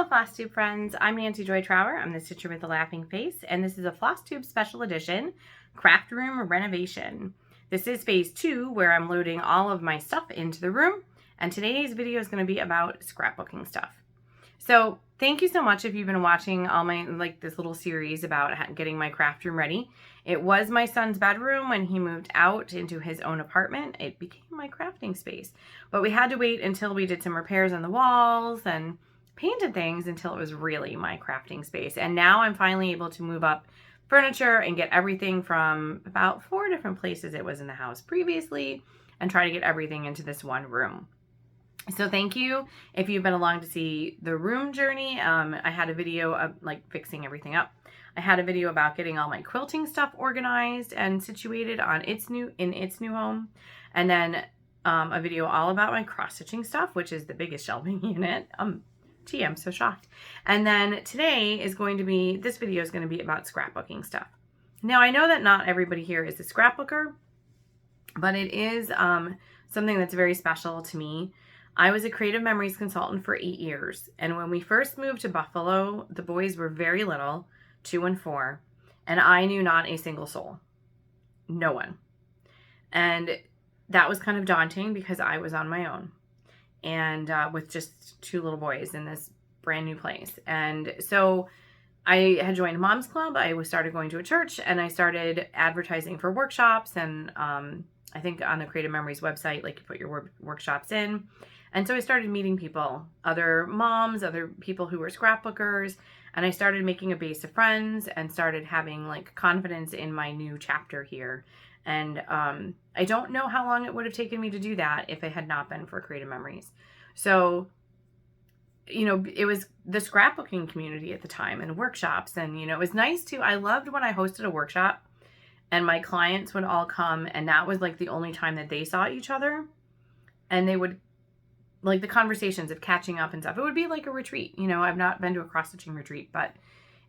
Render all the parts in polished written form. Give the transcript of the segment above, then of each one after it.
Hello Flosstube friends, I'm Nancy Joy Trower. I'm the stitcher with a laughing face, and this is a Flosstube special edition craft room renovation. This is phase 2 where I'm loading all of my stuff into the room, and today's video is going to be about scrapbooking stuff. So thank you so much if you've been watching all my this little series about getting my craft room ready. It was my son's bedroom when he moved out into his own apartment. It became my crafting space, but we had to wait until we did some repairs on the walls and painted things until it was really my crafting space. And now I'm finally able to move up furniture and get everything from about 4 different places it was in the house previously and try to get everything into this one room. So thank you if you've been along to see the room journey. I had a video of fixing everything up. I had a video about getting all my quilting stuff organized and situated in its new home. And then a video all about my cross-stitching stuff, which is the biggest shelving unit. Gee, I'm so shocked. And then today is going to be, this video is going to be about scrapbooking stuff. Now I know that not everybody here is a scrapbooker, but it is something that's very special to me. I was a creative memories consultant for 8 years. And when we first moved to Buffalo, the boys were very little, 2 and 4, and I knew not a single soul. No one. And that was kind of daunting because I was on my own and with just 2 little boys in this brand new place. And so I had joined Mom's Club. I started going to a church and I started advertising for workshops. And I think on the Creative Memories website, you put your workshops in. And so I started meeting people, other moms, other people who were scrapbookers. And I started making a base of friends and started having confidence in my new chapter here. And I don't know how long it would have taken me to do that if it had not been for Creative Memories. So, it was the scrapbooking community at the time and workshops. And, it was nice too. I loved when I hosted a workshop and my clients would all come, and that was the only time that they saw each other. And they would, the conversations of catching up and stuff. It would be like a retreat. I've not been to a cross-stitching retreat, but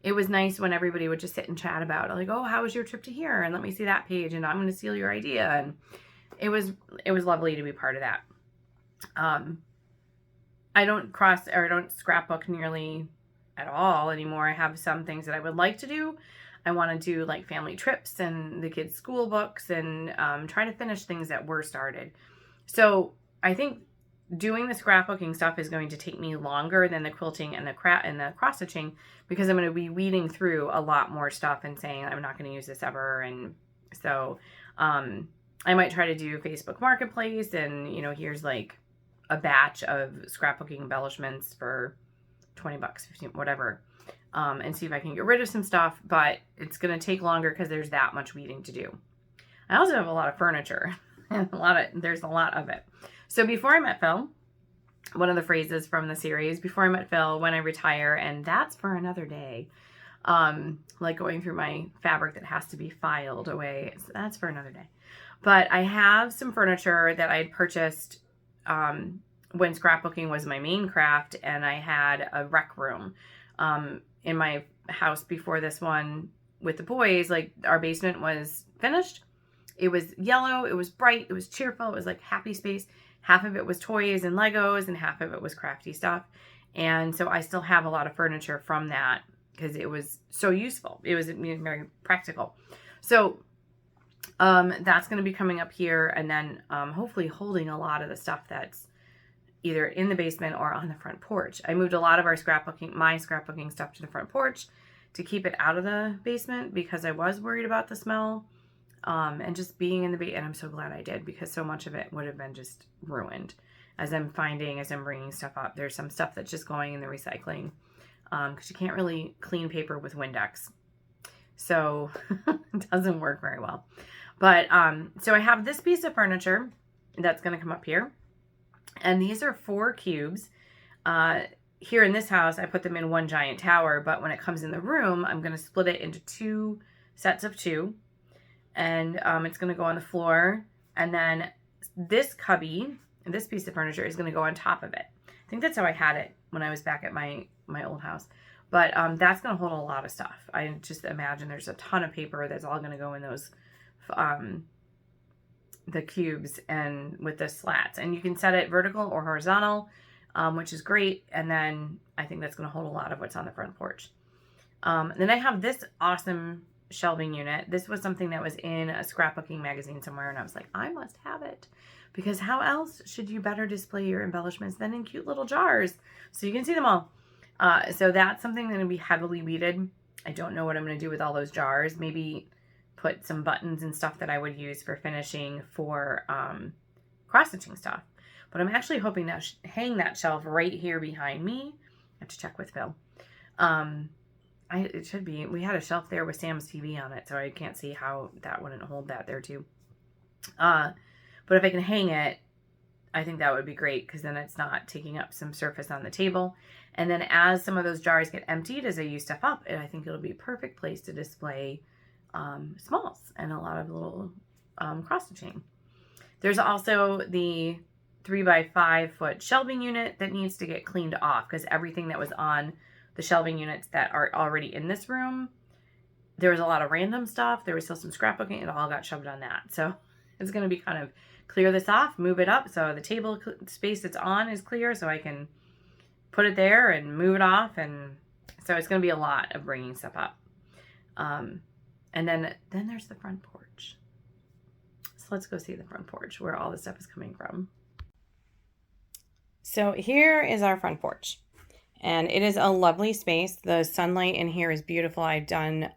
it was nice when everybody would just sit and chat about it. Oh, how was your trip to here? And let me see that page, and I'm going to steal your idea. And it was lovely to be part of that. I don't scrapbook nearly at all anymore. I have some things that I would like to do. I want to do family trips and the kids' school books and try to finish things that were started. So I think doing the scrapbooking stuff is going to take me longer than the quilting and the cross stitching, because I'm going to be weeding through a lot more stuff and saying I'm not going to use this ever. And so I might try to do Facebook Marketplace, and here's a batch of scrapbooking embellishments for $20, $15, whatever, and see if I can get rid of some stuff. But it's going to take longer because there's that much weeding to do. I also have a lot of furniture and there's a lot of it. So before I met Phil, one of the phrases from the series, before I met Phil, when I retire, and that's for another day, going through my fabric that has to be filed away, that's for another day. But I have some furniture that I had purchased when scrapbooking was my main craft, and I had a rec room in my house before this one with the boys. Our basement was finished. It was yellow, it was bright, it was cheerful, it was happy space. Half of it was toys and Legos, and half of it was crafty stuff. And so I still have a lot of furniture from that because it was so useful. It was very practical. So that's going to be coming up here, and then hopefully holding a lot of the stuff that's either in the basement or on the front porch. I moved a lot of my scrapbooking stuff to the front porch to keep it out of the basement because I was worried about the smell. And just being in the basement, and I'm so glad I did, because so much of it would have been just ruined. As I'm bringing stuff up, there's some stuff that's just going in the recycling, because you can't really clean paper with Windex, so it doesn't work very well. But so I have this piece of furniture that's going to come up here, and these are 4 cubes. Here in this house, I put them in one giant tower, but when it comes in the room, I'm going to split it into 2 sets of 2. And it's going to go on the floor, and then this cubby, this piece of furniture, is going to go on top of it. I think that's how I had it when I was back at my old house. But that's going to hold a lot of stuff. I just imagine there's a ton of paper that's all going to go in those the cubes and with the slats. And you can set it vertical or horizontal. which is great. And then I think that's going to hold a lot of what's on the front porch. Then I have this awesome shelving unit. This was something that was in a scrapbooking magazine somewhere, and I was like, I must have it, because how else should you better display your embellishments than in cute little jars so you can see them all. So that's something that's going to be heavily weeded. I don't know what I'm going to do with all those jars. Maybe put some buttons and stuff that I would use for finishing for cross-stitching stuff. But I'm actually hoping to hang that shelf right here behind me. I have to check with Phil. It should be. We had a shelf there with Sam's TV on it, so I can't see how that wouldn't hold that there too. But if I can hang it, I think that would be great, because then it's not taking up some surface on the table. And then as some of those jars get emptied, as I use stuff up, I think it'll be a perfect place to display smalls and a lot of little cross-stitching. There's also the 3x5 foot shelving unit that needs to get cleaned off, because everything that was on the shelving units that are already in this room, there was a lot of random stuff. There was still some scrapbooking. It all got shoved on that. So it's going to be kind of clear this off, move it up so the table space it's on is clear, so I can put it there and move it off. And so it's going to be a lot of bringing stuff up. And then there's the front porch. So let's go see the front porch where all this stuff is coming from. So here is our front porch. And it is a lovely space. The sunlight in here is beautiful. I've done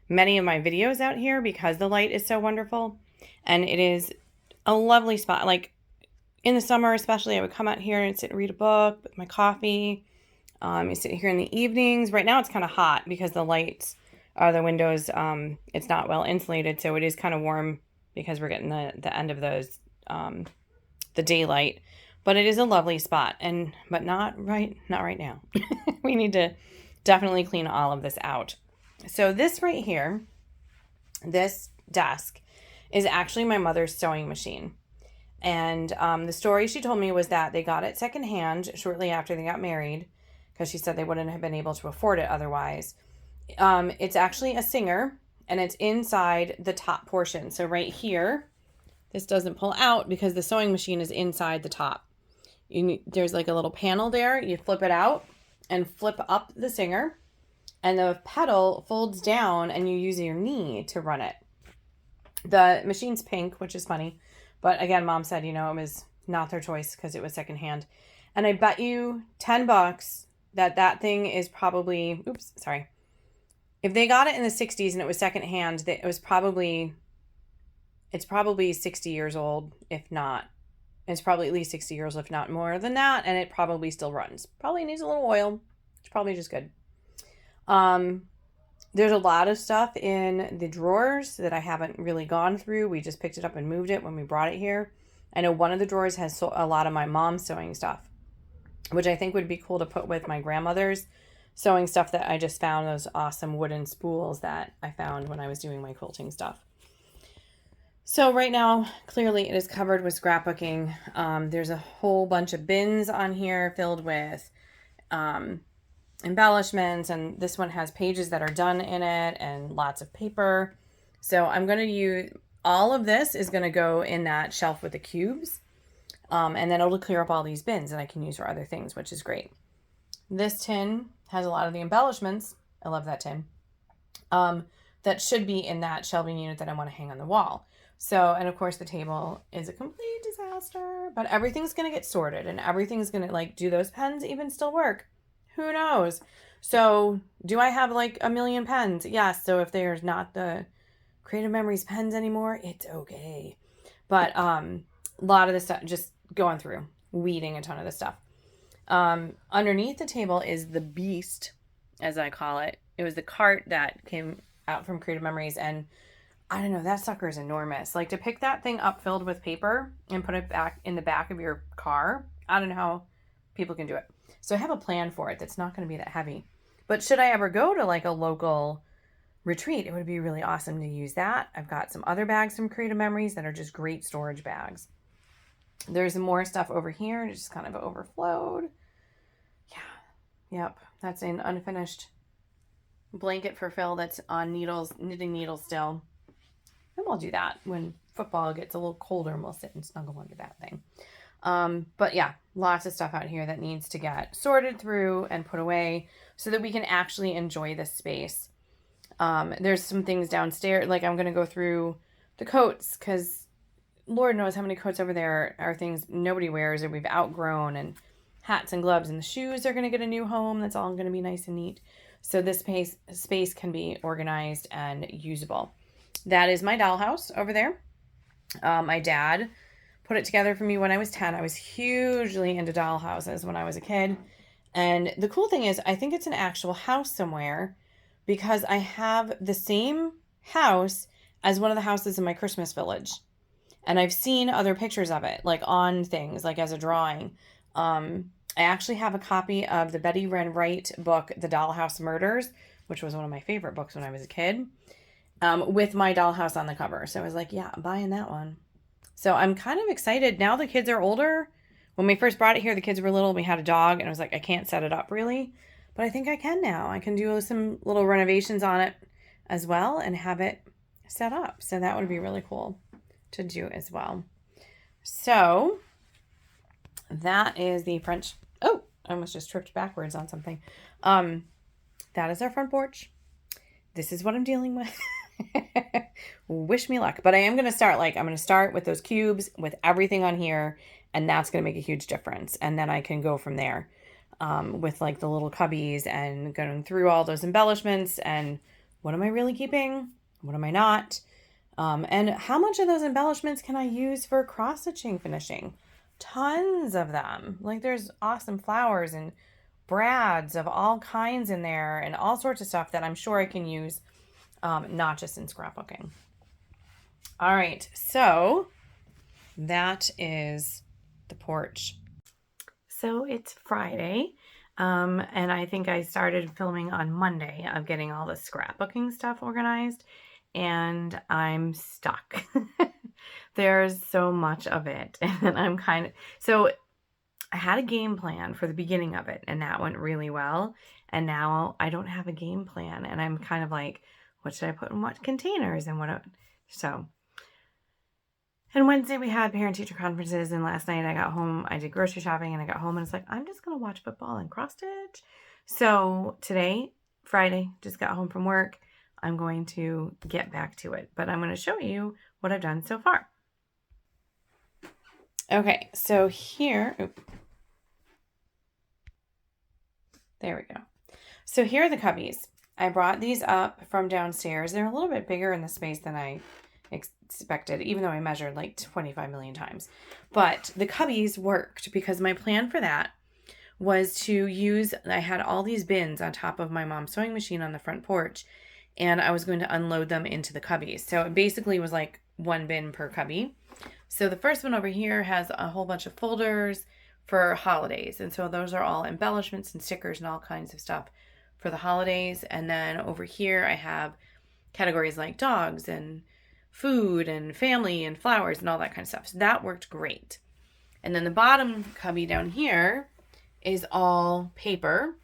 many of my videos out here because the light is so wonderful. And it is a lovely spot. Like in the summer especially, I would come out here and sit and read a book with my coffee. I sit here in the evenings. Right now it's kind of hot because the lights are the windows. It's not well insulated, so it is kind of warm because we're getting the end of those, the daylight. But it is a lovely spot, but not right now. We need to definitely clean all of this out. So this right here, this desk, is actually my mother's sewing machine. And the story she told me was that they got it secondhand shortly after they got married, because she said they wouldn't have been able to afford it otherwise. It's actually a Singer, and it's inside the top portion. So right here, this doesn't pull out because the sewing machine is inside the top. There's like a little panel there. You flip it out and flip up the Singer, and the pedal folds down and you use your knee to run it. The machine's pink, which is funny, but again, Mom said, it was not their choice because it was secondhand. And I bet you $10 that thing is probably, if they got it in the 60s and it was secondhand, it's probably 60 years old, if not. It's probably at least 60 years, if not more than that, and it probably still runs. Probably needs a little oil. It's probably just good. There's a lot of stuff in the drawers that I haven't really gone through. We just picked it up and moved it when we brought it here. I know one of the drawers has a lot of my mom's sewing stuff, which I think would be cool to put with my grandmother's sewing stuff that I just found, those awesome wooden spools that I found when I was doing my quilting stuff. So right now, clearly it is covered with scrapbooking. There's a whole bunch of bins on here filled with embellishments, and this one has pages that are done in it and lots of paper. So I'm going to use, all of this is going to go in that shelf with the cubes, and then it'll clear up all these bins that I can use for other things, which is great. This tin has a lot of the embellishments. I love that tin. That should be in that shelving unit that I want to hang on the wall. So, and of course the table is a complete disaster, but everything's going to get sorted and everything's going to, do those pens even still work? Who knows? So do I have like a million pens? Yes. So if there's not the Creative Memories pens anymore, it's okay. But a lot of this stuff, just going through, weeding a ton of this stuff. Underneath the table is the beast, as I call it. It was the cart that came out from Creative Memories, and I don't know, that sucker is enormous. Like, to pick that thing up filled with paper and put it back in the back of your car, I don't know how people can do it. So I have a plan for it that's not going to be that heavy. But should I ever go to like a local retreat, it would be really awesome to use that. I've got some other bags from Creative Memories that are just great storage bags. There's more stuff over here, and it just kind of overflowed. Yeah. Yep. That's an unfinished blanket for Phil that's on needles, knitting needles still. And we'll do that when football gets a little colder, and we'll sit and snuggle under that thing. But yeah, lots of stuff out here that needs to get sorted through and put away so that we can actually enjoy this space. There's some things downstairs, like I'm going to go through the coats because Lord knows how many coats over there are things nobody wears or we've outgrown, and hats and gloves, and the shoes are going to get a new home. That's all going to be nice and neat. So this space can be organized and usable. That is my dollhouse over there. My dad put it together for me when I was 10. I was hugely into dollhouses when I was a kid. And the cool thing is, I think it's an actual house somewhere because I have the same house as one of the houses in my Christmas village. And I've seen other pictures of it, like on things, like as a drawing. I actually have a copy of the Betty Wren Wright book, The Dollhouse Murders, which was one of my favorite books when I was a kid, with my dollhouse on the cover. So I was like, yeah, I'm buying that one. So I'm kind of excited. Now the kids are older. When we first brought it here, the kids were little. We had a dog, and I was like, I can't set it up really. But I think I can now. I can do some little renovations on it as well and have it set up. So that would be really cool to do as well. So that is the French. Oh, I almost just tripped backwards on something. That is our front porch. This is what I'm dealing with. Wish me luck. But I am going to start, I'm going to start with those cubes with everything on here, and that's going to make a huge difference. And then I can go from there with like the little cubbies and going through all those embellishments and what am I really keeping? What am I not? And how much of those embellishments can I use for cross-stitching finishing? Tons of them. Like there's awesome flowers and brads of all kinds in there and all sorts of stuff that I'm sure I can use, not just in scrapbooking. All right, so that is the porch. So it's Friday, and I think I started filming on Monday of getting all the scrapbooking stuff organized, and I'm stuck. There's so much of it, and I'm so I had a game plan for the beginning of it, and that went really well, and now I don't have a game plan, and I'm kind of like, what should I put in what containers and what, so. And Wednesday we had parent-teacher conferences, and last night I got home, I did grocery shopping, and I got home and it's like, I'm just going to watch football and cross-stitch. So today, Friday, just got home from work. I'm going to get back to it, but I'm going to show you what I've done so far. Okay, so here, there we go. So here are the cubbies. I brought these up from downstairs. They're a little bit bigger in the space than I expected, even though I measured like 25 million times. But the cubbies worked because my plan for that was to use, I had all these bins on top of my mom's sewing machine on the front porch, and I was going to unload them into the cubbies. So it basically was like one bin per cubby. So the first one over here has a whole bunch of folders for holidays. And so those are all embellishments and stickers and all kinds of stuff for the holidays. And then over here I have categories like dogs and food and family and flowers and all that kind of stuff. So that worked great. And then the bottom cubby down here is all paper.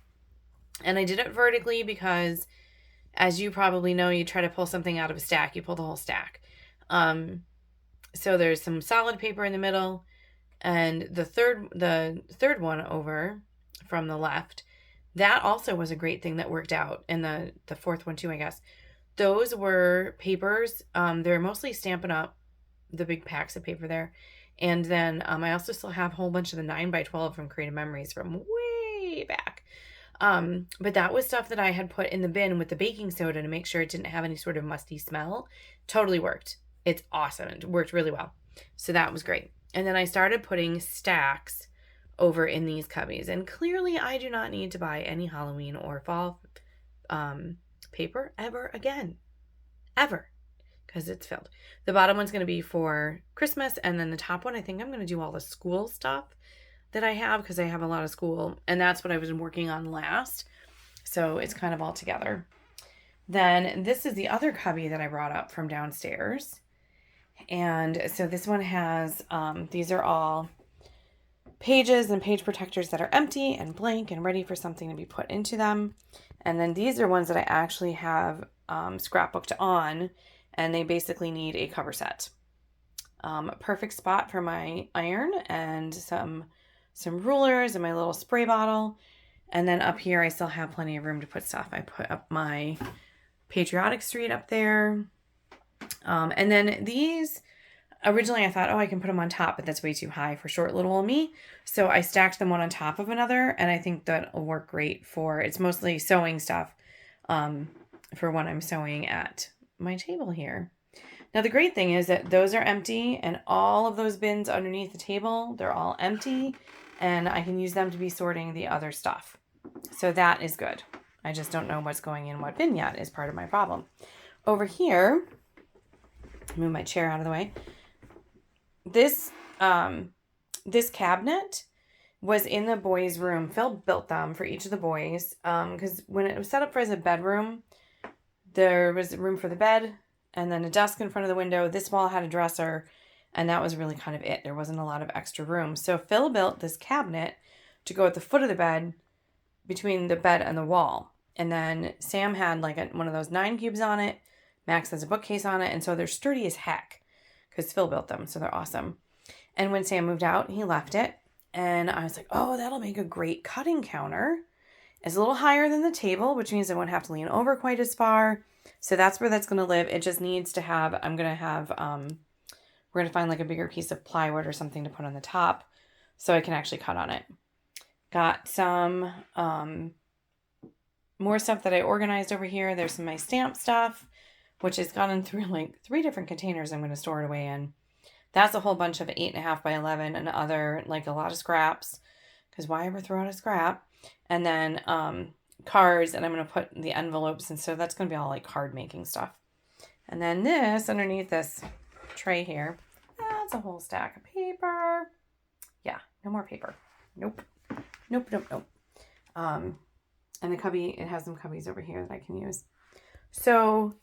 And I did it vertically because, as you probably know, you try to pull something out of a stack, you pull the whole stack. So there's some solid paper in the middle, and the third one over from the left, that also was a great thing that worked out. And the fourth one too, I guess. Those were papers. They're mostly Stampin' Up, the big packs of paper there. And then I also still have a whole bunch of the 9x12 from Creative Memories from way back. But that was stuff that I had put in the bin with the baking soda to make sure it didn't have any sort of musty smell. Totally worked. It's awesome. It worked really well. So that was great. And then I started putting stacks over in these cubbies. And clearly I do not need to buy any Halloween or fall paper ever again. Ever. Because it's filled. The bottom one's going to be for Christmas. And then the top one, I think I'm going to do all the school stuff that I have because I have a lot of school. And that's what I was working on last. So it's kind of all together. Then this is the other cubby that I brought up from downstairs. And so this one has, these are all pages and page protectors that are empty and blank and ready for something to be put into them. And then these are ones that I actually have scrapbooked on, and they basically need a cover set. Perfect spot for my iron and some rulers and my little spray bottle. And then up here, I still have plenty of room to put stuff. I put up my Patriotic Street up there. And then these, originally I thought, oh, I can put them on top, but that's way too high for short little old me. So I stacked them one on top of another, and I think that'll work great for, it's mostly sewing stuff for when I'm sewing at my table here. Now the great thing is that those are empty, and all of those bins underneath the table, they're all empty, and I can use them to be sorting the other stuff. So that is good. I just don't know what's going in what bin yet is part of my problem. Over here, move my chair out of the way. This cabinet was in the boys' room. Phil built them for each of the boys because when it was set up for as a bedroom, there was room for the bed and then a desk in front of the window. This wall had a dresser, and that was really kind of it. There wasn't a lot of extra room. So Phil built this cabinet to go at the foot of the bed, between the bed and the wall. And then Sam had like one of those 9 cubes on it. Max has a bookcase on it. And so they're sturdy as heck because Phil built them. So they're awesome. And when Sam moved out, he left it. And I was like, oh, that'll make a great cutting counter. It's a little higher than the table, which means I won't have to lean over quite as far. So that's where that's going to live. It just needs to have, we're going to find like a bigger piece of plywood or something to put on the top so I can actually cut on it. Got some more stuff that I organized over here. There's some of my stamp stuff, which has gone through like 3 different containers I'm going to store it away in. That's a whole bunch of 8.5 by 11 and other, like a lot of scraps, because why ever throw out a scrap? And then cards, and I'm going to put the envelopes, and so that's going to be all like card making stuff. And then this, underneath this tray here, that's a whole stack of paper. Yeah, no more paper. Nope. And the cubby, it has some cubbies over here that I can use. So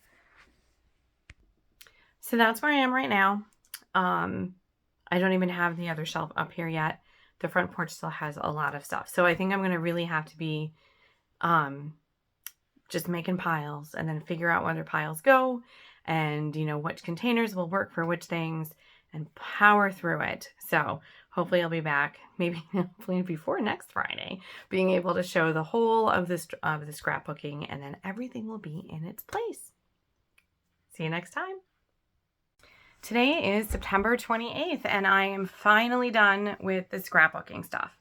that's where I am right now. I don't even have the other shelf up here yet. The front porch still has a lot of stuff. So I think I'm going to really have to be just making piles and then figure out where their piles go and, you know, which containers will work for which things and power through it. So hopefully I'll be back maybe hopefully before next Friday, being able to show the whole of this of the scrapbooking, and then everything will be in its place. See you next time. Today is September 28th, and I am finally done with the scrapbooking stuff.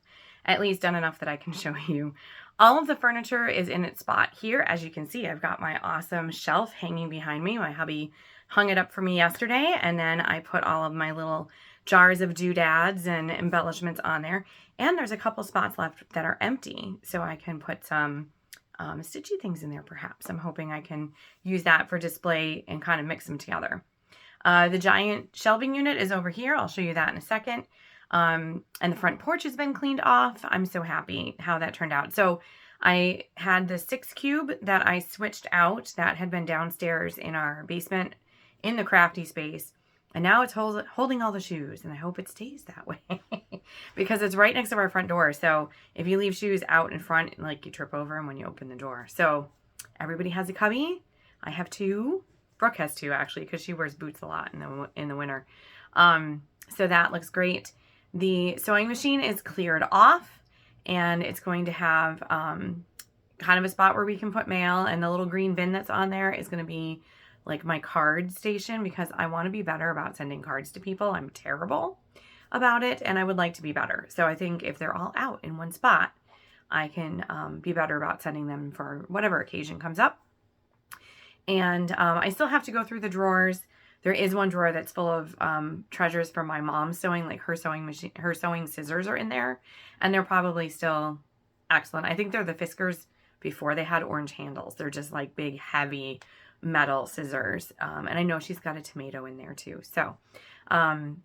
At least done enough that I can show you. All of the furniture is in its spot here. As you can see, I've got my awesome shelf hanging behind me. My hubby hung it up for me yesterday, and then I put all of my little jars of doodads and embellishments on there. And there's a couple spots left that are empty, so I can put some stitchy things in there perhaps. I'm hoping I can use that for display and kind of mix them together. The giant shelving unit is over here. I'll show you that in a second. And the front porch has been cleaned off. I'm so happy how that turned out. So I had the 6 cube that I switched out that had been downstairs in our basement in the crafty space. And now it's holding all the shoes, and I hope it stays that way because it's right next to our front door. So if you leave shoes out in front, like you trip over them when you open the door. So everybody has a cubby. I have 2. Brooke has 2 actually, because she wears boots a lot in the winter. So that looks great. The sewing machine is cleared off, and it's going to have kind of a spot where we can put mail, and the little green bin that's on there is going to be like my card station, because I want to be better about sending cards to people. I'm terrible about it, and I would like to be better. So I think if they're all out in one spot, I can be better about sending them for whatever occasion comes up. And I still have to go through the drawers. There is one drawer that's full of treasures from my mom's sewing, like her sewing machine, her sewing scissors are in there, and they're probably still excellent. I think they're the Fiskars before they had orange handles. They're just like big, heavy metal scissors. And I know she's got a tomato in there too. So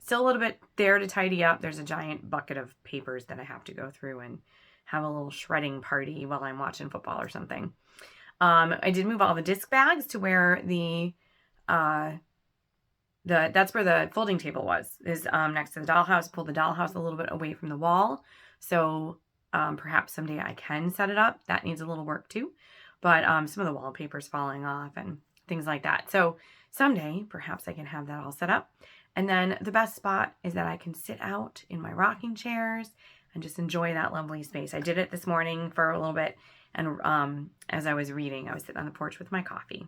still a little bit there to tidy up. There's a giant bucket of papers that I have to go through and have a little shredding party while I'm watching football or something. I did move all the disc bags to where that's where the folding table was, is next to the dollhouse. Pull the dollhouse a little bit away from the wall. So perhaps someday I can set it up. That needs a little work too. But some of the wallpaper's falling off and things like that. So someday perhaps I can have that all set up. And then the best spot is that I can sit out in my rocking chairs and just enjoy that lovely space. I did it this morning for a little bit, and as I was reading, I was sitting on the porch with my coffee.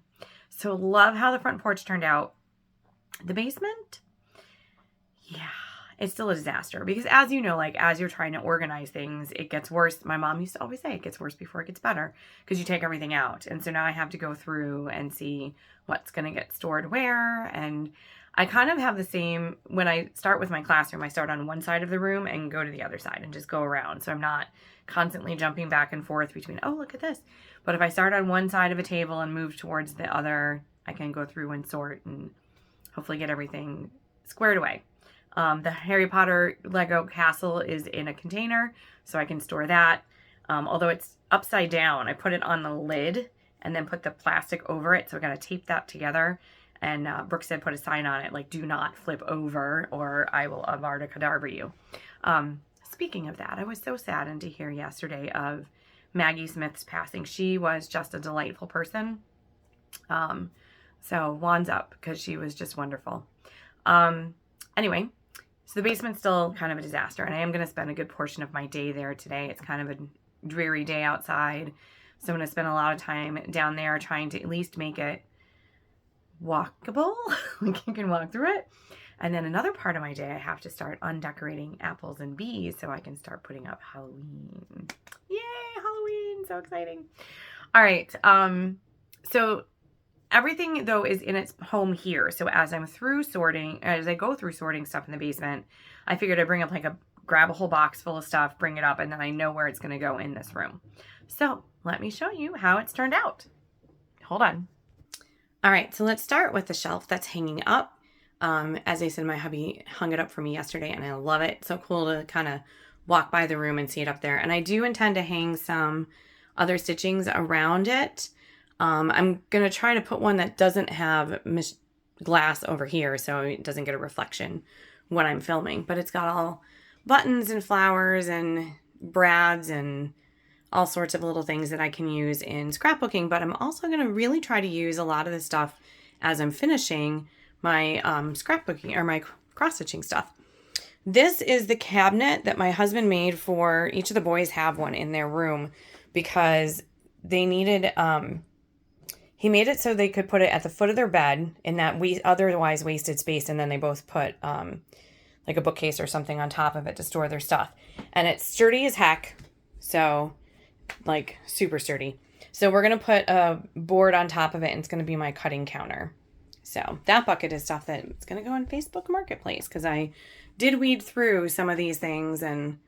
So love how the front porch turned out. The basement, yeah, it's still a disaster because, as you know, like as you're trying to organize things, it gets worse. My mom used to always say it gets worse before it gets better because you take everything out. And so now I have to go through and see what's going to get stored where. And I kind of have the same, when I start with my classroom, I start on one side of the room and go to the other side and just go around. So I'm not constantly jumping back and forth between, oh, look at this. But if I start on one side of a table and move towards the other, I can go through and sort and hopefully get everything squared away. The Harry Potter Lego castle is in a container, so I can store that. Although it's upside down, I put it on the lid and then put the plastic over it. So I got to tape that together. And Brooke said put a sign on it, like, do not flip over or I will Avada Kedavra you. Speaking of that, I was so saddened to hear yesterday of Maggie Smith's passing. She was just a delightful person. So wands up because she was just wonderful. Anyway, so the basement's still kind of a disaster, and I am going to spend a good portion of my day there today. It's kind of a dreary day outside, so I'm going to spend a lot of time down there trying to at least make it walkable, like you can walk through it. And then another part of my day, I have to start undecorating apples and bees so I can start putting up Halloween. Yay, Halloween, so exciting. All right, so everything, though, is in its home here. So as I go through sorting stuff in the basement, I figured I'd bring up grab a whole box full of stuff, bring it up, and then I know where it's going to go in this room. So let me show you how it's turned out. Hold on. All right, so let's start with the shelf that's hanging up. As I said, my hubby hung it up for me yesterday, and I love it. So cool to kind of walk by the room and see it up there. And I do intend to hang some other stitchings around it. I'm going to try to put one that doesn't have glass over here so it doesn't get a reflection when I'm filming. But it's got all buttons and flowers and brads and all sorts of little things that I can use in scrapbooking. But I'm also going to really try to use a lot of this stuff as I'm finishing my scrapbooking or my cross-stitching stuff. This is the cabinet that my husband made for each of the boys. Have one in their room because they needed... He made it so they could put it at the foot of their bed in that otherwise wasted space, and then they both put like a bookcase or something on top of it to store their stuff. And it's sturdy as heck, so like super sturdy. So we're going to put a board on top of it, and it's going to be my cutting counter. So that bucket is stuff that's going to go on Facebook Marketplace because I did weed through some of these things and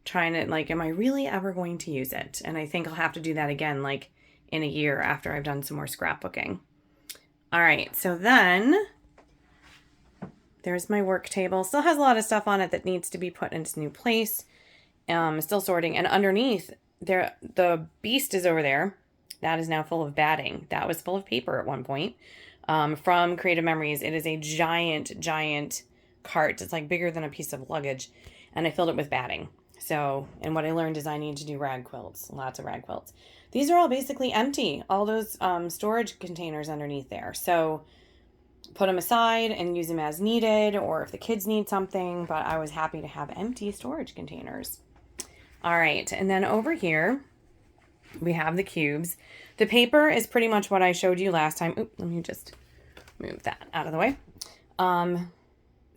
trying to, like, am I really ever going to use it? And I think I'll have to do that again, like, in a year after I've done some more scrapbooking. All right, so then there's my work table. Still has a lot of stuff on it that needs to be put in its new place. Still sorting. And underneath there, the beast is over there. That is now full of batting. That was full of paper at one point. From Creative Memories. It is a giant cart. It's like bigger than a piece of luggage. And I filled it with batting. So, and what I learned is I need to do rag quilts. Lots of rag quilts. These are all basically empty. All those storage containers underneath there. So put them aside and use them as needed, or if the kids need something, but I was happy to have empty storage containers. All right, and then over here, we have the cubes. The paper is pretty much what I showed you last time. Oop, let me just move that out of the way.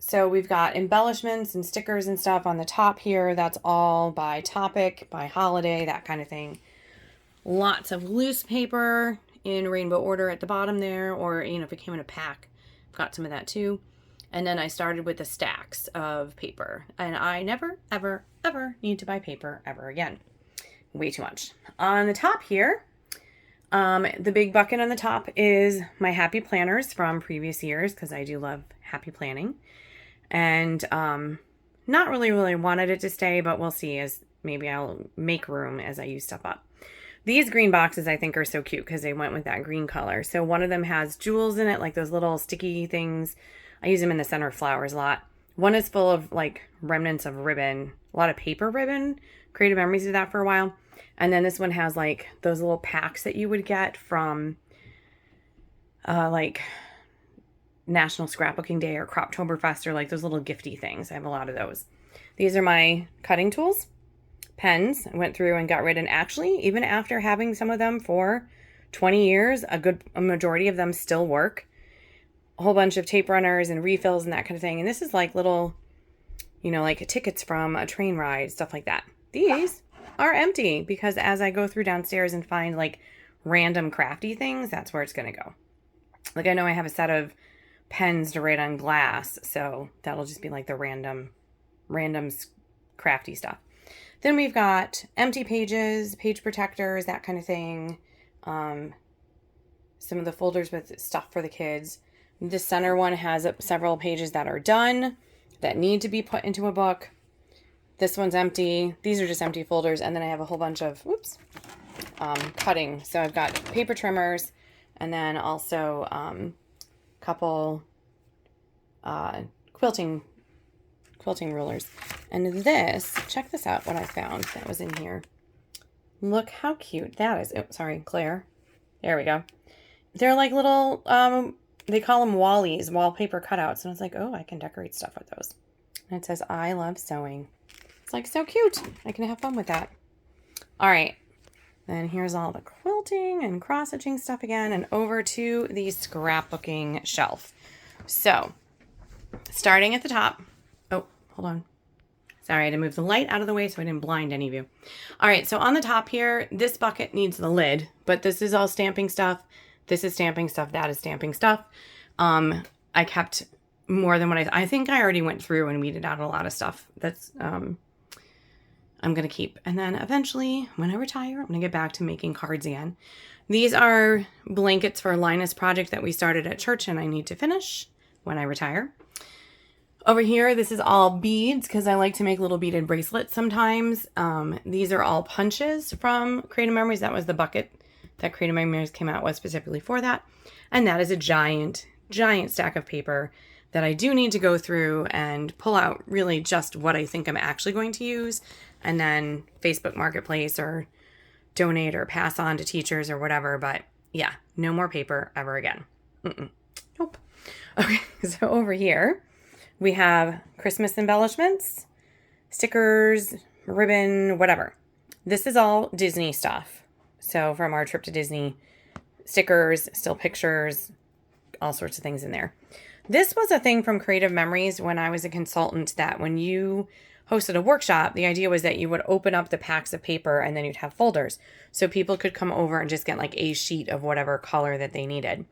So we've got embellishments and stickers and stuff on the top here. That's all by topic, by holiday, that kind of thing. Lots of loose paper in rainbow order at the bottom there, or, you know, if it came in a pack, I've got some of that too. And then I started with the stacks of paper, and I never, ever, ever need to buy paper ever again. Way too much. On the top here, the big bucket on the top is my happy planners from previous years, because I do love happy planning. And not really wanted it to stay, but we'll see, as maybe I'll make room as I use stuff up. These green boxes I think are so cute because they went with that green color. So one of them has jewels in it, like those little sticky things. I use them in the center of flowers a lot. One is full of like remnants of ribbon, a lot of paper ribbon. Creative Memories did that for a while. And then this one has like those little packs that you would get from like National Scrapbooking Day or Croptoberfest or like those little gifty things. I have a lot of those. These are my cutting tools, pens. I went through and got rid, and actually, even after having some of them for 20 years, a majority of them still work. A whole bunch of tape runners and refills and that kind of thing. And this is like little, you know, like tickets from a train ride, stuff like that. These are empty because as I go through downstairs and find like random crafty things, that's where it's going to go. Like I know I have a set of pens to write on glass, so that'll just be like the random crafty stuff. Then we've got empty pages, page protectors, that kind of thing. Some of the folders with stuff for the kids. This center one has several pages that are done that need to be put into a book. This one's empty. These are just empty folders. And then I have a whole bunch of, cutting. So I've got paper trimmers and then also a couple quilting rulers. And this, check this out, what I found that was in here. Look how cute that is. Oh, sorry, Claire. There we go. They're like little, they call them Wallies, wallpaper cutouts. And I was like, oh, I can decorate stuff with those. And it says, I love sewing. It's like so cute. I can have fun with that. All right. Then here's all the quilting and cross-stitching stuff again, and over to the scrapbooking shelf. So, starting at the top. Oh, hold on. Sorry, I had to move the light out of the way so I didn't blind any of you. All right, so on the top here, this bucket needs the lid, but this is all stamping stuff. This is stamping stuff. That is stamping stuff. I kept more than what I think I already went through and weeded out a lot of stuff. That's I'm going to keep. And then eventually, when I retire, I'm going to get back to making cards again. These are blankets for Linus project that we started at church and I need to finish when I retire. Over here, this is all beads because I like to make little beaded bracelets sometimes. These are all punches from Creative Memories. That was the bucket that Creative Memories came out with specifically for that. And that is a giant, giant stack of paper that I do need to go through and pull out really just what I think I'm actually going to use, and then Facebook Marketplace or donate or pass on to teachers or whatever. But yeah, no more paper ever again. Nope. Okay, so over here we have Christmas embellishments, stickers, ribbon, whatever. This is all Disney stuff. So from our trip to Disney, stickers, still pictures, all sorts of things in there. This was a thing from Creative Memories when I was a consultant, that when you hosted a workshop, the idea was that you would open up the packs of paper and then you'd have folders. So people could come over and just get like a sheet of whatever color that they needed.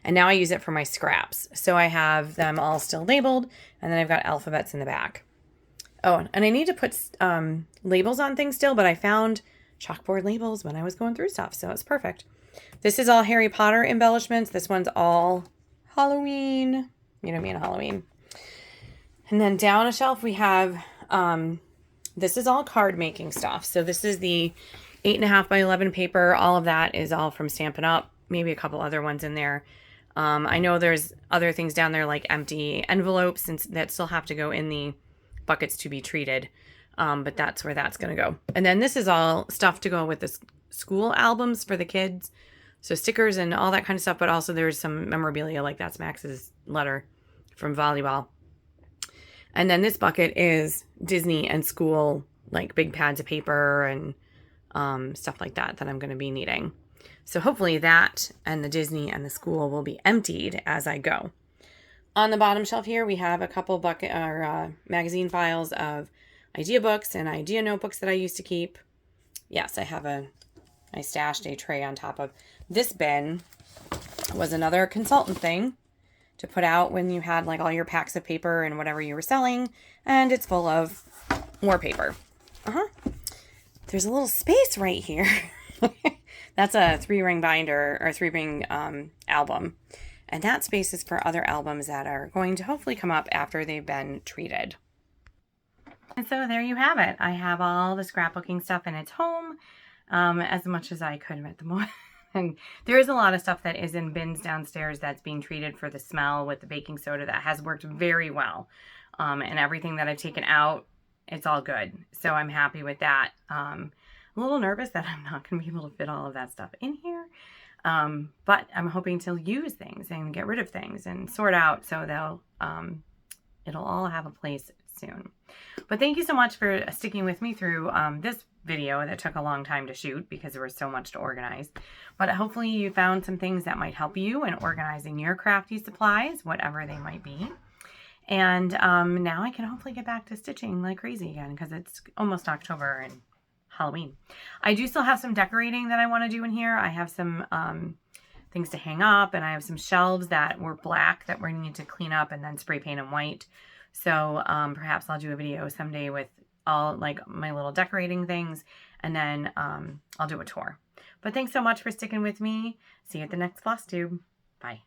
And now I use it for my scraps. So I have them all still labeled, and then I've got alphabets in the back. Oh, and I need to put labels on things still, but I found chalkboard labels when I was going through stuff, so it's perfect. This is all Harry Potter embellishments. This one's all Halloween. You know me and Halloween. And then down a shelf we have, this is all card making stuff. So this is the 8.5 by 11 paper. All of that is all from Stampin' Up. Maybe a couple other ones in there. I know there's other things down there like empty envelopes and that still have to go in the buckets to be treated. But that's where that's going to go. And then this is all stuff to go with the school albums for the kids. So stickers and all that kind of stuff. But also there's some memorabilia, like that's Max's letter from volleyball. And then this bucket is Disney and school, like big pads of paper and stuff like that I'm going to be needing. So hopefully that and the Disney and the school will be emptied as I go. On the bottom shelf here, we have a couple magazine files of idea books and idea notebooks that I used to keep. Yes, I stashed a tray on top of this bin. Was another consultant thing to put out when you had like all your packs of paper and whatever you were selling, and it's full of more paper. There's a little space right here. That's a 3-ring binder or 3-ring album. And that space is for other albums that are going to hopefully come up after they've been treated. And so there you have it. I have all the scrapbooking stuff in its home, as much as I could at the moment. And there is a lot of stuff that is in bins downstairs that's being treated for the smell with the baking soda that has worked very well. And everything that I've taken out, it's all good. So I'm happy with that. I'm a little nervous that I'm not going to be able to fit all of that stuff in here. But I'm hoping to use things and get rid of things and sort out so it'll all have a place soon. But thank you so much for sticking with me through this video that took a long time to shoot because there was so much to organize. But hopefully you found some things that might help you in organizing your crafty supplies, whatever they might be. And now I can hopefully get back to stitching like crazy again because it's almost October and Halloween. I do still have some decorating that I want to do in here. I have some things to hang up, and I have some shelves that were black that we need to clean up and then spray paint them white. So perhaps I'll do a video someday with all like my little decorating things, and then I'll do a tour. But thanks so much for sticking with me. See you at the next Flosstube. Bye.